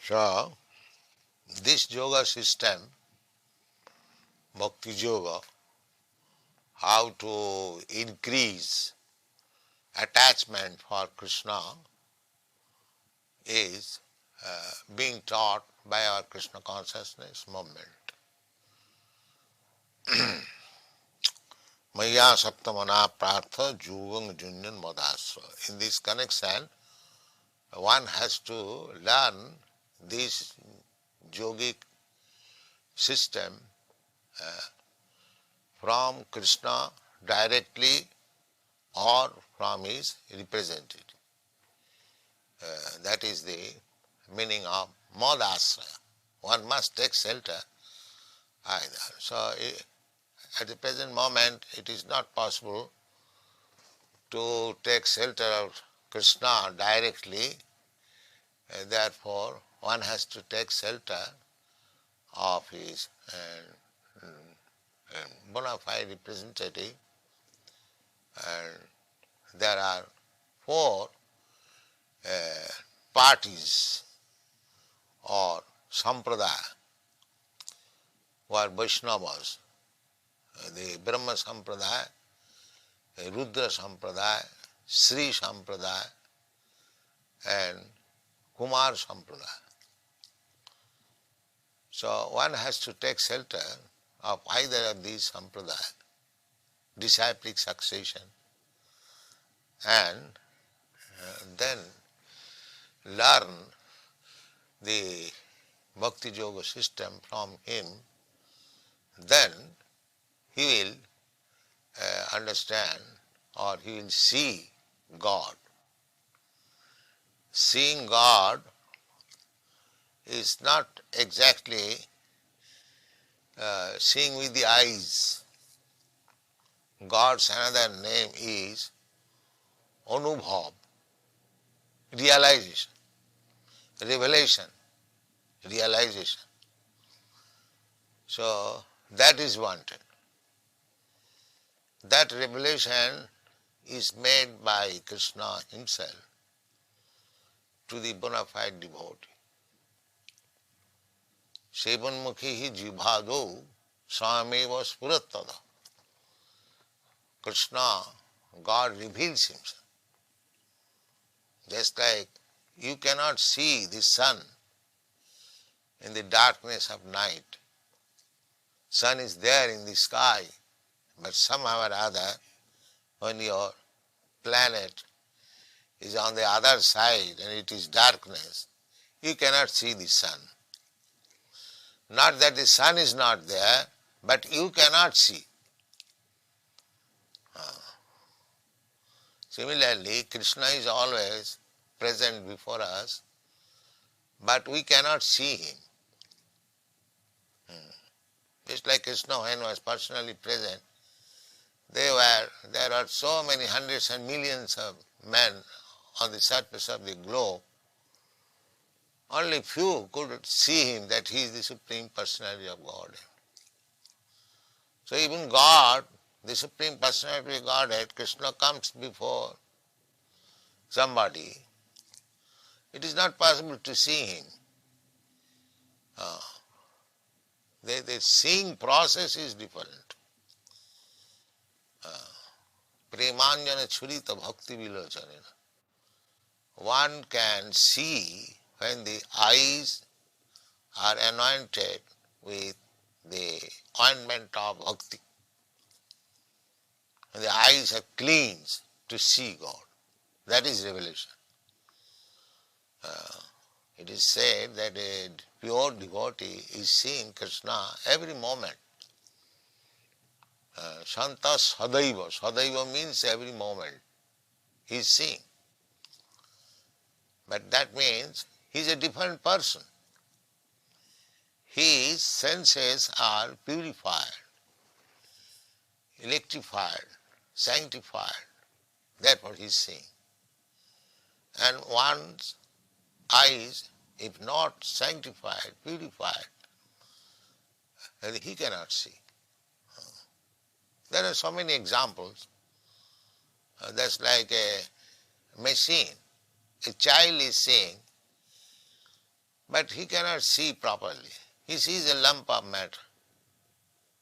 So, this yoga system, Bhakti Yoga, how to increase attachment for Krishna is being taught by our Krishna consciousness movement. Maya Saptamana Prartha Juvang Junyan Madasra. In this connection, one has to learn this yogic system from Krishna directly or from his representative. That is the meaning of Madasra. One must take shelter either. So, at the present moment, it is not possible to take shelter of Krishna directly. Therefore, one has to take shelter of his bona fide representative. And there are four parties or sampradaya who are Vaishnavas. The Brahma Sampradaya, Rudra Sampradaya, Sri Sampradaya and Kumar Sampradaya. So one has to take shelter of either of these Sampradaya, disciplic succession, and then learn the Bhakti Yoga system from him. Then he will understand or he will see God. Seeing God is not exactly seeing with the eyes. God's another name is Anubhav, realization, revelation, realization. So that is wanted. That revelation is made by Krishna himself to the bona fide devotee. Sevanmukhi jibhado sameva spurattada. Krishna, God reveals himself. Just like you cannot see the sun in the darkness of night. Sun is there in the sky, but somehow or other, when your planet is on the other side and it is darkness, you cannot see the sun. Not that the sun is not there, but you cannot see. Similarly, Krishna is always present before us, but we cannot see him. Just like Krishna, when he was personally present, there are so many hundreds and millions of men on the surface of the globe. Only few could see him, that he is the Supreme Personality of Godhead. So even God, the Supreme Personality of Godhead, Krishna comes before somebody. It is not possible to see him. The seeing process is different. Premanjana churita bhakti vilochanena. One can see when the eyes are anointed with the ointment of bhakti. When the eyes are cleansed to see God. That is revelation. It is said that a pure devotee is seeing Krishna every moment. Shanta sadaiva. Sadaiva means every moment he is seeing. But that means he is a different person. His senses are purified, electrified, sanctified. That's what he is seeing. And one's eyes, if not sanctified, purified, he cannot see. There are so many examples. That's like a machine. A child is seeing, but he cannot see properly. He sees a lump of matter.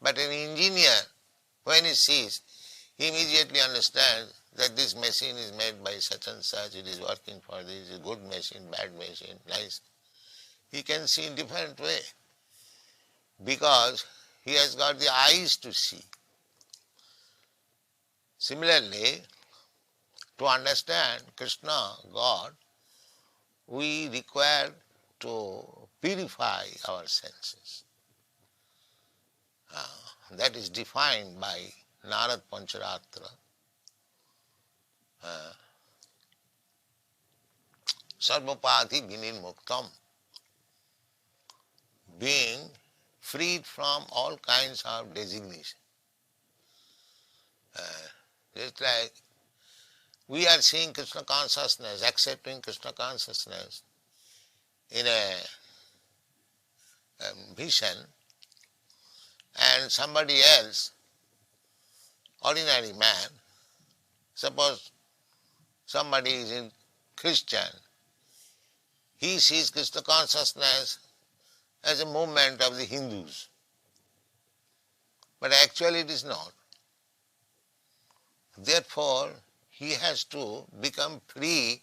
But an engineer, when he sees, he immediately understands that this machine is made by such and such, it is working for this, it's a good machine, bad machine, nice. He can see in different way because he has got the eyes to see. Similarly, to understand Krishna, God, we require to purify our senses. That is defined by Narad Pancharatra. Sarvapati vinirmuktam, being freed from all kinds of designation. Just like we are seeing Krishna consciousness, accepting Krishna consciousness in a vision, and somebody else, ordinary man, suppose somebody is in Christian, he sees Krishna consciousness as a movement of the Hindus. But actually it is not. Therefore, he has to become free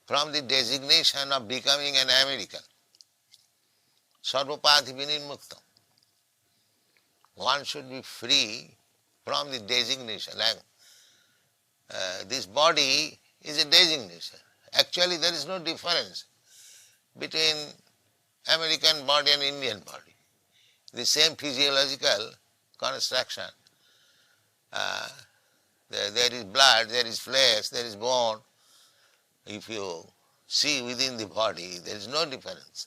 from the designation of becoming an American. Sarvapati vinirmuktam. One should be free from the designation. Like this body is a designation. Actually, there is no difference between American body and Indian body. The same physiological construction. There is blood, there is flesh, there is bone. If you see within the body, there is no difference.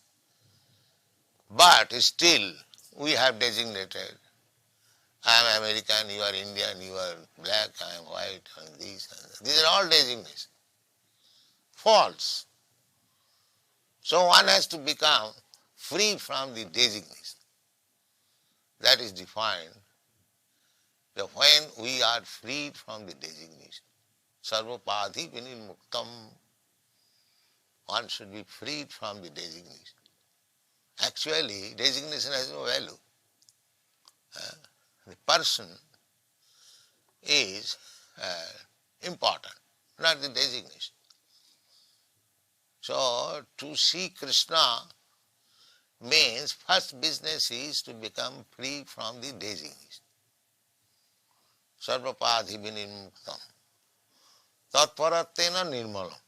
But still, we have designated, I am American, you are Indian, you are black, I am white, and these and that. These are all designations. False. So one has to become free from the designation. That is defined that when we are freed from the designation. Sarvapati vinirmuktam. One should be freed from the designation. Actually, designation has no value. The person is important, not the designation. So, to see Krishna means first business is to become free from the designation. Sarvapati vinirmuktam. Tatparatena nirmalam.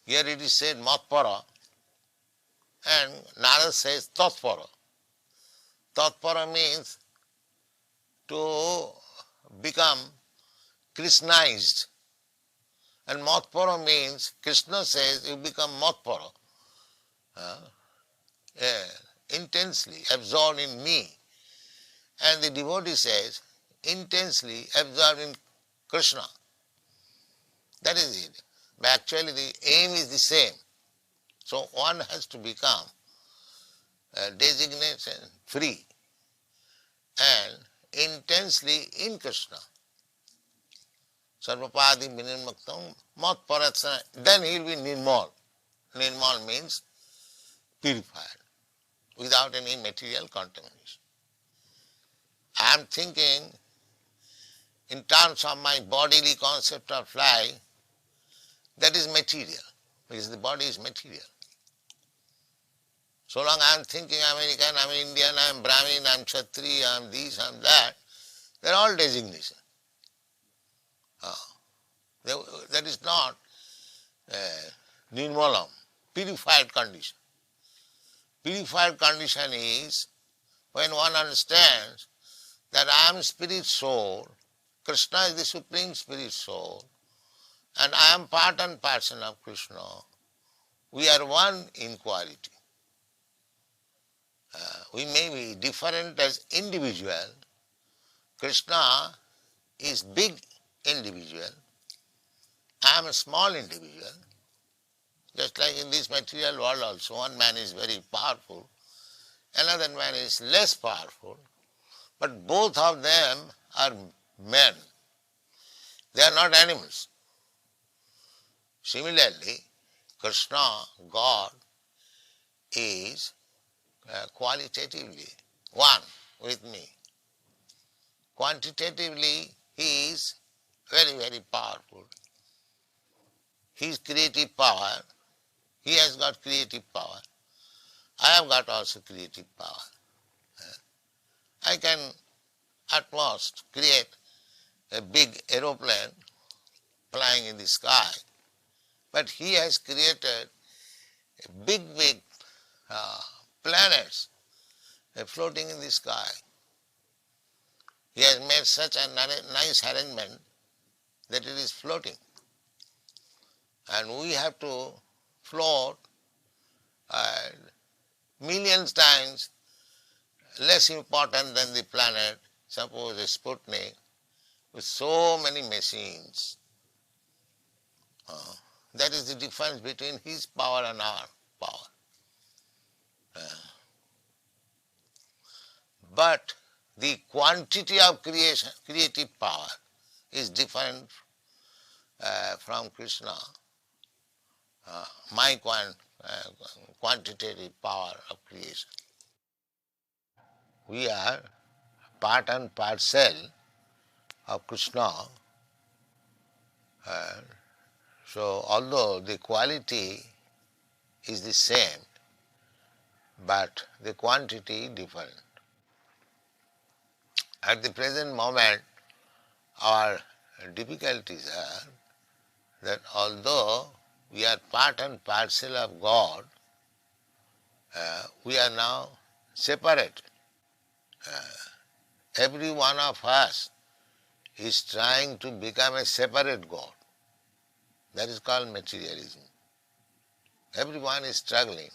Here it is said matpara, and Narad says tatpara. Tatpara means to become Krishnized. And matpara means, Krishna says, you become matpara. Intensely absorbed in me. And the devotee says, intensely absorbed in Krishna. That is it. But actually the aim is the same. So one has to become designation free and intensely in Krishna. Sarvapadi vinirmuktam matparatsana. Then he will be nirmal. Nirmal means purified, without any material contamination. I am thinking in terms of my bodily concept of life, that is material, because the body is material. So long I am thinking I am American, I am Indian, I am Brahmin, I am Kshatriya, I am this, I am that, they are all designation. That is not nirmalam, purified condition. Purified condition is when one understands that I am spirit soul, Krishna is the supreme spirit soul, and I am part and parcel of Krishna. We are one in quality. We may be different as individual. Krishna is big individual. I am a small individual. Just like in this material world also, one man is very powerful, another man is less powerful, but both of them are men. They are not animals. Similarly, Krishna, God, is qualitatively one with me. Quantitatively, he is very, very powerful. His creative power, he has got creative power. I have got also creative power. I can at most create a big aeroplane flying in the sky, but he has created big planets floating in the sky. He has made such a nice arrangement that it is floating. And we have to float millions times less important than the planet, suppose a Sputnik, with so many machines. That is the difference between his power and our power. But the quantity of creative power is different from Krishna. My quantitative power of creation. We are part and parcel of Krishna. So although the quality is the same, but the quantity different. At the present moment, our difficulties are that although we are part and parcel of God, we are now separate. Every one of us is trying to become a separate God. That is called materialism. Everyone is struggling.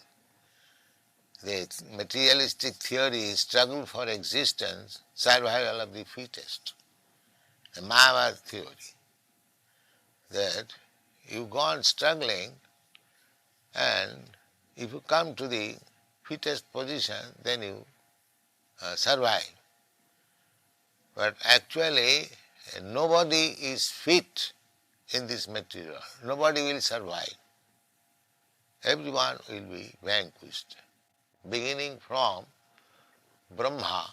The materialistic theory is struggle for existence, survival of the fittest. The Mayavad theory, that you go on struggling, and if you come to the fittest position, then you survive. But actually, nobody is fit in this material. Nobody will survive. Everyone will be vanquished. Beginning from Brahma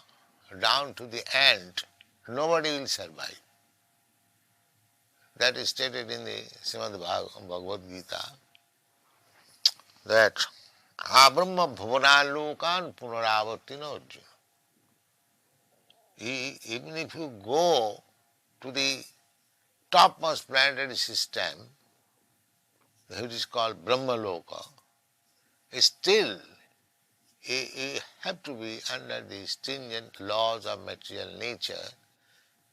down to the end, nobody will survive. That is stated in the Srimad Bhagavad Gita, that Abrahma bhuvanalokan punaravartino Arjuna. Even if you go to the topmost planetary system, which is called Brahmaloka, still you have to be under the stringent laws of material nature,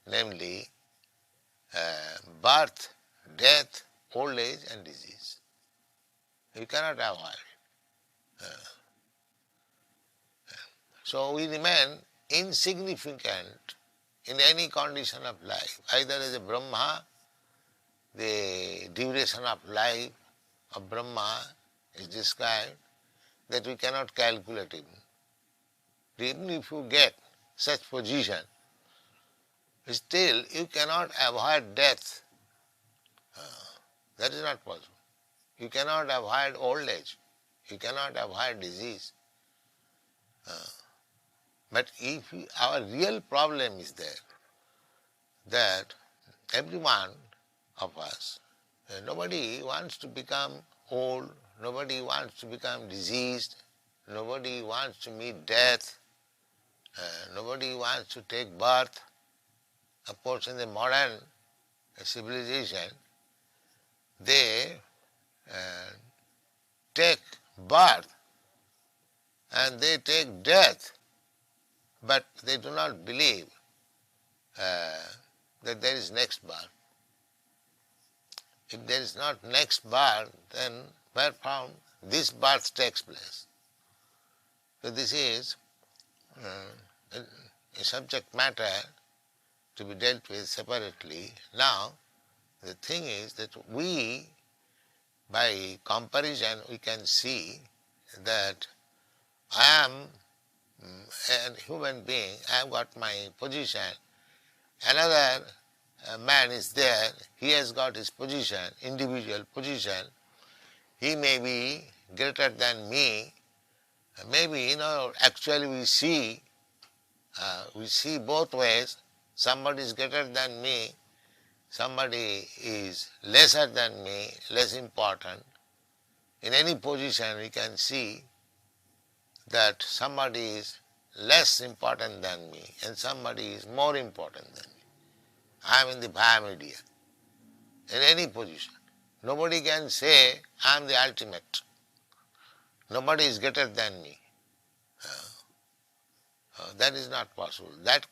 namely birth, death, old age and disease. You cannot avoid. So we remain insignificant in any condition of life. Either as a Brahma, the duration of life of Brahma is described that we cannot calculate even. Even if you get such position, still you cannot avoid death. That is not possible. You cannot avoid old age. You cannot avoid disease. But if our real problem is there, that every one of us, nobody wants to become old, nobody wants to become diseased, nobody wants to meet death, nobody wants to take birth. Of course, in the modern civilization, they take birth and they take death, but they do not believe that there is next birth. If there is not next birth, then where from this birth takes place? So this is a subject matter to be dealt with separately. Now, the thing is that we, by comparison, we can see that I am a human being, I have got my position. Another man is there, he has got his position, individual position. He may be greater than me, Maybe, actually we see both ways. Somebody is greater than me, somebody is lesser than me, less important. In any position we can see that somebody is less important than me and somebody is more important than me. I am in the via media, in any position. Nobody can say I am the ultimate. Nobody is greater than me. That is not possible. That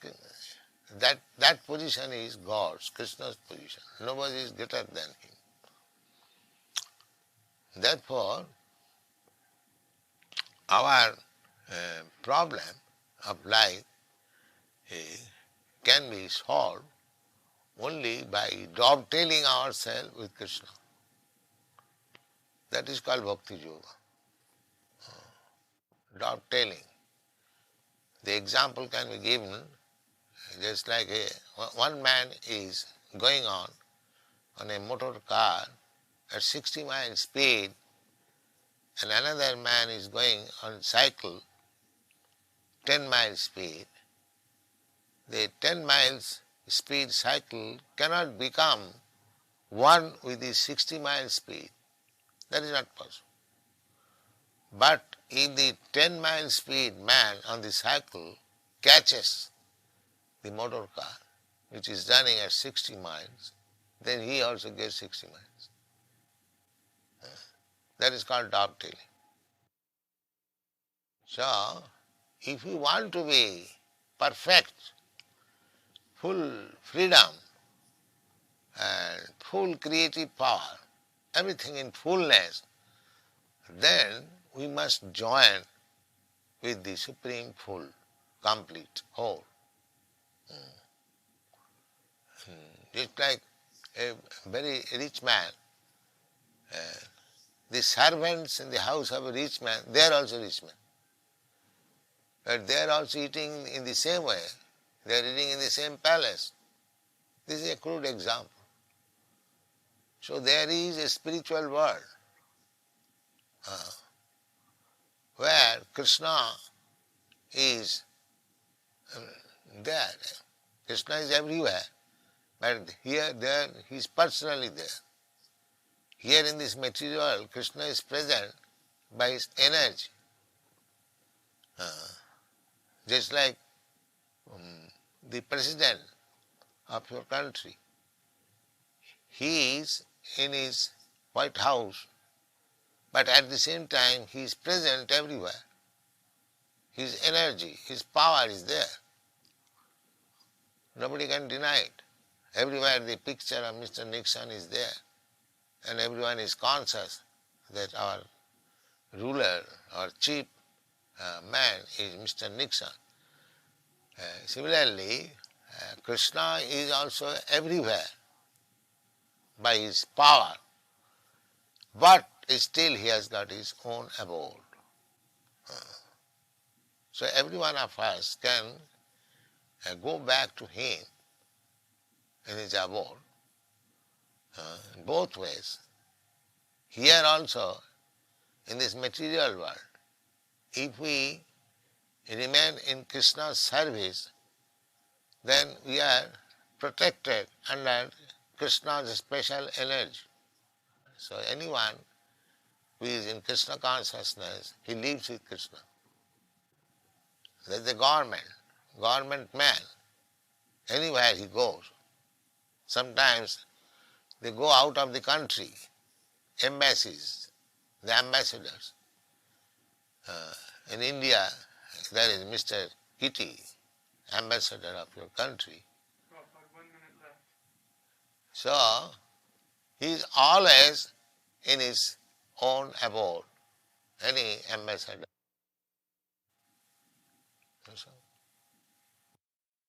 position is God's, Krishna's position. Nobody is greater than him. Therefore, our problem of life can be solved only by dovetailing ourselves with Krishna. That is called Bhakti Yoga. Dovetailing. The example can be given just like one man is going on a motor car at 60 miles speed and another man is going on cycle 10 miles speed. The 10 miles speed cycle cannot become one with the 60 miles speed. That is not possible. But if the 10 miles speed man on the cycle catches the motor car which is running at 60 miles, then he also gets 60 miles. That is called dovetailing. So, if you want to be perfect, full freedom and full creative power, everything in fullness, then we must join with the Supreme Full, complete, whole. Just like a very rich man, the servants in the house of a rich man, they are also rich men. But they are also eating in the same way. They are eating in the same palace. This is a crude example. So there is a spiritual world where Krishna is there. Krishna is everywhere. But here, there, he is personally there. Here in this material world, Krishna is present by his energy. Just like the president of your country. He is in his White House, but at the same time he is present everywhere. His energy, his power is there. Nobody can deny it. Everywhere the picture of Mr. Nixon is there, and everyone is conscious that our ruler or chief man is Mr. Nixon. Similarly, Krishna is also everywhere by his power, but still he has got his own abode. So every one of us can go back to him in his abode in both ways. Here also, in this material world, if we remain in Krishna's service, then we are protected under Krishna's special energy. So anyone who is in Krishna consciousness, he lives with Krishna. That's the government man. Anywhere he goes. Sometimes they go out of the country, embassies, the ambassadors. In India, there is Mr. Kitty, ambassador of your country. So, he is always in his own abode, any ambassador. So,